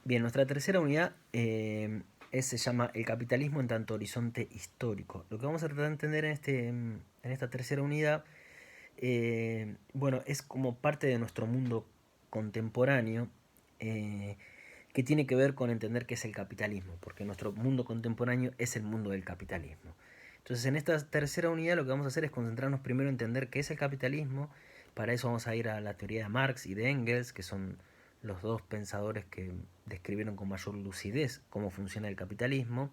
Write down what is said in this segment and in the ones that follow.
Bien, nuestra tercera unidad se llama el capitalismo en tanto horizonte histórico. Lo que vamos a tratar de entender en esta tercera unidad, bueno, es como parte de nuestro mundo contemporáneo, que tiene que ver con entender qué es el capitalismo, porque nuestro mundo contemporáneo es el mundo del capitalismo. Entonces, en esta tercera unidad lo que vamos a hacer es concentrarnos primero en entender qué es el capitalismo. Para eso vamos a ir a la teoría de Marx y de Engels, que son los dos pensadores que describieron con mayor lucidez cómo funciona el capitalismo,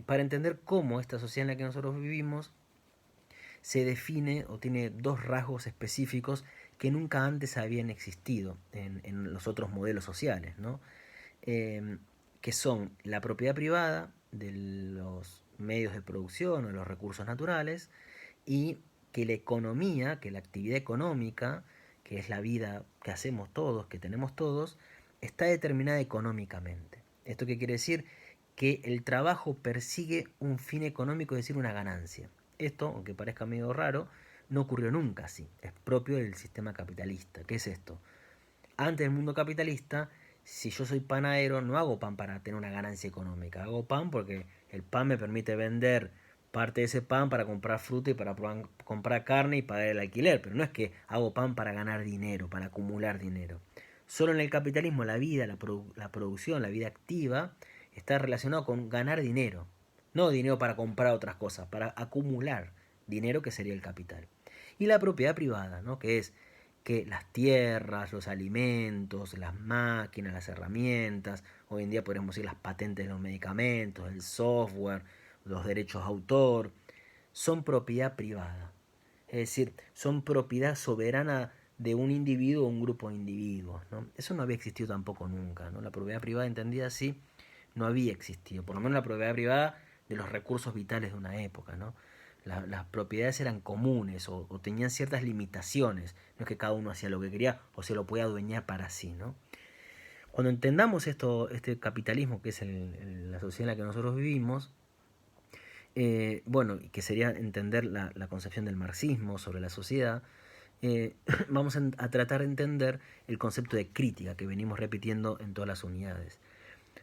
para entender cómo esta sociedad en la que nosotros vivimos se define o tiene dos rasgos específicos que nunca antes habían existido en los otros modelos sociales, ¿no? Que son la propiedad privada de los medios de producción o de los recursos naturales, y que la economía, que la actividad económica, que es la vida que hacemos todos, que tenemos todos, está determinada económicamente. ¿Esto qué quiere decir? Que el trabajo persigue un fin económico, es decir, una ganancia. Esto, aunque parezca medio raro, no ocurrió nunca así. Es propio del sistema capitalista. ¿Qué es esto? Antes del mundo capitalista, si yo soy panadero, no hago pan para tener una ganancia económica. Hago pan porque el pan me permite vender parte de ese pan para comprar fruta y para comprar carne y pagar el alquiler. Pero no es que hago pan para ganar dinero, para acumular dinero. Solo en el capitalismo la vida, la producción, la vida activa está relacionado con ganar dinero. No dinero para comprar otras cosas, para acumular dinero, que sería el capital. Y la propiedad privada, ¿no? Que es que las tierras, los alimentos, las máquinas, las herramientas, hoy en día podemos decir las patentes de los medicamentos, el software, los derechos de autor, son propiedad privada. Es decir, son propiedad soberana de un individuo o un grupo de individuos, ¿no? Eso no había existido tampoco nunca, ¿no? La propiedad privada entendida así no había existido, por lo menos la propiedad privada de los recursos vitales de una época, ¿no? Las propiedades eran comunes o tenían ciertas limitaciones, no es que cada uno hacía lo que quería o se lo podía adueñar para sí, ¿no? Cuando entendamos este capitalismo, que es la sociedad en la que nosotros vivimos, bueno, que sería entender la concepción del marxismo sobre la sociedad, vamos a tratar de entender el concepto de crítica que venimos repitiendo en todas las unidades.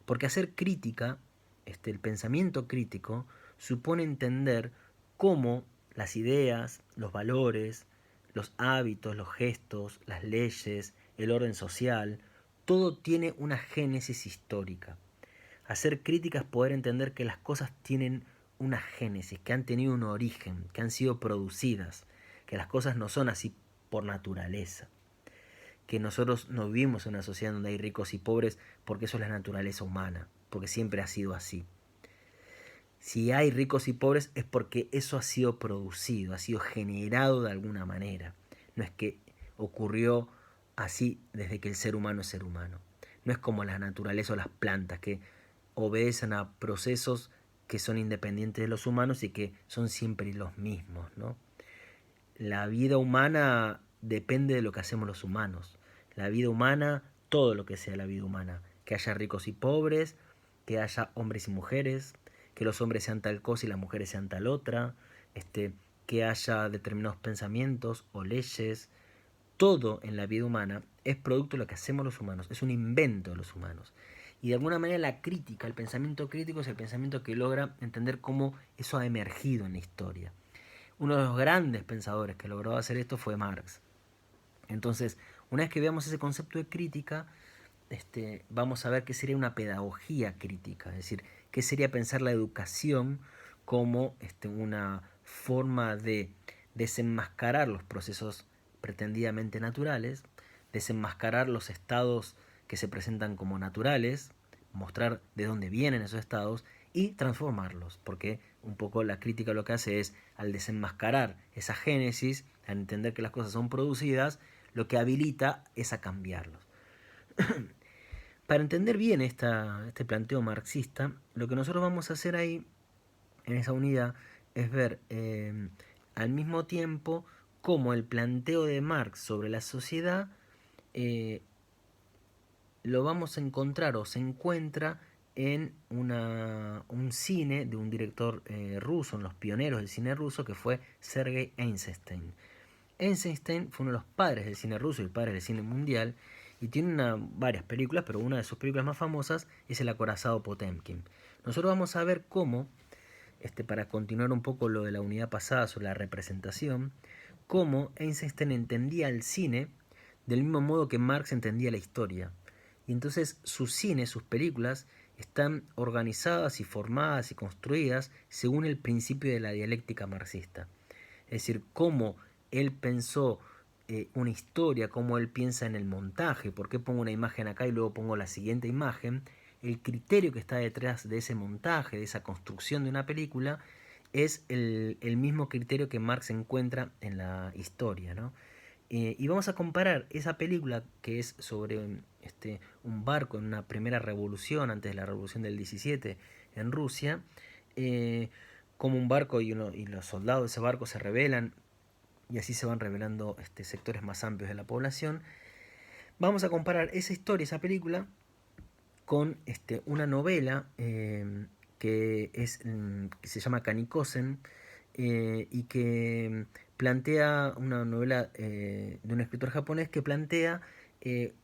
Porque hacer crítica, el pensamiento crítico, supone entender cómo las ideas, los valores, los hábitos, los gestos, las leyes, el orden social, todo tiene una génesis histórica. Hacer crítica es poder entender que las cosas tienen una génesis, que han tenido un origen, que han sido producidas, que las cosas no son así por naturaleza, que nosotros no vivimos en una sociedad donde hay ricos y pobres porque eso es la naturaleza humana, porque siempre ha sido así. Si hay ricos y pobres es porque eso ha sido producido, ha sido generado de alguna manera. No es que ocurrió así desde que el ser humano es ser humano. No es como la naturaleza o las plantas que obedecen a procesos que son independientes de los humanos y que son siempre los mismos, ¿no? La vida humana depende de lo que hacemos los humanos. La vida humana, todo lo que sea la vida humana. Que haya ricos y pobres, que haya hombres y mujeres, que los hombres sean tal cosa y las mujeres sean tal otra, que haya determinados pensamientos o leyes. Todo en la vida humana es producto de lo que hacemos los humanos, es un invento de los humanos. Y de alguna manera la crítica, el pensamiento crítico es el pensamiento que logra entender cómo eso ha emergido en la historia. Uno de los grandes pensadores que logró hacer esto fue Marx. Entonces, una vez que veamos ese concepto de crítica, vamos a ver qué sería una pedagogía crítica, es decir, qué sería pensar la educación como una forma de desenmascarar los procesos pretendidamente naturales, desenmascarar los estados que se presentan como naturales, mostrar de dónde vienen esos estados y transformarlos, porque un poco la crítica lo que hace es, al desenmascarar esa génesis, al entender que las cosas son producidas, lo que habilita es a cambiarlos. Para entender bien este planteo marxista, lo que nosotros vamos a hacer ahí, en esa unidad, es ver al mismo tiempo cómo el planteo de Marx sobre la sociedad lo vamos a encontrar o se encuentra en un cine de un director ruso, en los pioneros del cine ruso, que fue Sergei Eisenstein. Eisenstein fue uno de los padres del cine ruso y el padre del cine mundial, y tiene varias películas, pero una de sus películas más famosas es El acorazado Potemkin. Nosotros vamos a ver cómo, para continuar un poco lo de la unidad pasada sobre la representación, cómo Eisenstein entendía el cine del mismo modo que Marx entendía la historia. Y entonces su cine, sus películas, están organizadas y formadas y construidas según el principio de la dialéctica marxista. Es decir, cómo él pensó una historia, cómo él piensa en el montaje, por qué pongo una imagen acá y luego pongo la siguiente imagen, el criterio que está detrás de ese montaje, de esa construcción de una película, es el mismo criterio que Marx encuentra en la historia, ¿no? Y vamos a comparar esa película que es sobre un barco en una primera revolución, antes de la revolución del 17 en Rusia, eh, como un barco y los soldados de ese barco se rebelan y así se van revelando sectores más amplios de la población. Vamos a comparar esa historia, esa película, con una novela que se llama Kanikosen y que plantea una novela de un escritor japonés que plantea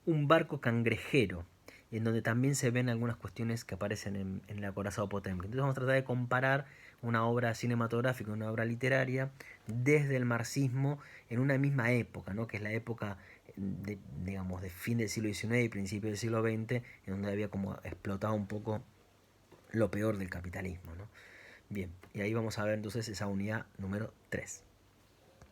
un barco cangrejero, en donde también se ven algunas cuestiones que aparecen en el acorazado Potemkin. Entonces vamos a tratar de comparar una obra cinematográfica, una obra literaria, desde el marxismo en una misma época, ¿no? Que es la época digamos, de fin del siglo XIX y principio del siglo XX, en donde había como explotado un poco lo peor del capitalismo, ¿no? Bien, y ahí vamos a ver entonces esa unidad número 3.